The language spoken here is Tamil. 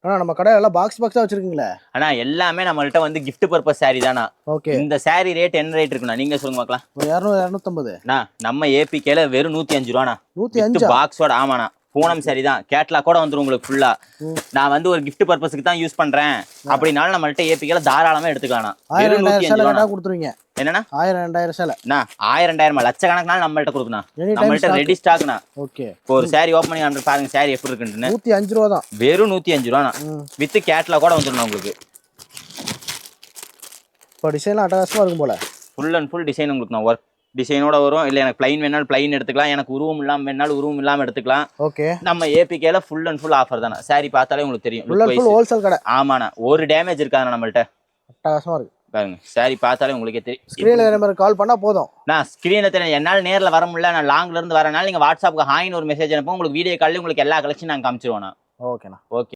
ஆனா நம்ம கடை எல்லாம் பாக்ஸா வச்சிருக்கீங்களே. ஆனா எல்லாமே நம்மள்ட்ட வந்து gift purpose saree தானா. ஓகே. இந்த saree ரேட் என்ன ரேட் இருக்குண்ணா நீங்க சொல்லுங்க பார்க்கலாம். 200 250. நம்ம ஏபிகேல வெறும் 105 ரூபாண்ணா. 105 பாக்ஸோட. ஆமாண்ணா. பூனம் சரி தான், கேட்லாக் கூட வந்துடும் உங்களுக்கு ஃபுல்லா. நான் வந்து ஒரு gift purpose-க்கு தான் யூஸ் பண்றேன் அப்படினால நம்மள்ட்ட ஏபிகேல தாராளமா எடுத்துக்கலாம். 1000 2000 சேலை கொடுத்துருவீங்க. என்னன்னா 1000 2000 சேலை. 1000 2000 லட்சக்கணக்குனால நம்மள்ட்ட கொடுக்கணும். நம்மள்ட்ட ரெடி ஸ்டாக்னா. ஓகே. ஒரு saree ஓபன் பண்ணி காமிச்சு பாருங்க saree எப்படி இருக்குன்னு. 105 ரூபாய் தான். வெறும் 105 ரூபாய்னா. வித் கேட்லாக் கூட வந்துடும் உங்களுக்கு. இப்போ டிசைன் அட்டகாசமா இருக்கும் போல. ஃபுல் அண்ட் ஃபுல் டிசைன் உங்களுக்கு நான் ஒர்க் டிசைனோட வரும். இல்ல எனக்கு ப்ளைன் வேணாலும் ப்ளைன் எடுத்துக்கலாம், எனக்கு உருவம் இல்லாம வேணாலும் உருவம் இல்லாம எடுத்துக்கலாம். ஓகே. நம்ம ஏபிகேல ஃபுல் அண்ட் ஃபுல் ஆஃபர் தானே. saree பார்த்தாலே உங்களுக்கு தெரியும். ஃபுல் அண்ட் ஃபுல் ஹோல்சேல் கடை. ஆமாண்ணா. ஒரு டேமேஜ் இருக்காதுண்ணா நம்மள்ட்ட. அட்டகாசமா இருக்கு பாருங்க. saree பார்த்தாலே உங்களுக்கே தெரியும். ஸ்கிரீன்ல நம்பர் கால் பண்ணா போதும். நான் ஸ்கிரீன்ல தெரியும். என்னால நேர்ல வர முடியல, நான் லாங்ல இருந்து வரனால நீங்க வாட்ஸ்அப்புக்கு ஹாய்னு ஒரு மெசேஜ் அனுப்புங்க. உங்களுக்கு வீடியோ கால்ல உங்களுக்கு எல்லா கலெக்ஷன் நாங்க காமிச்சிருவோம். ஓகேண்ணா. ஓகே.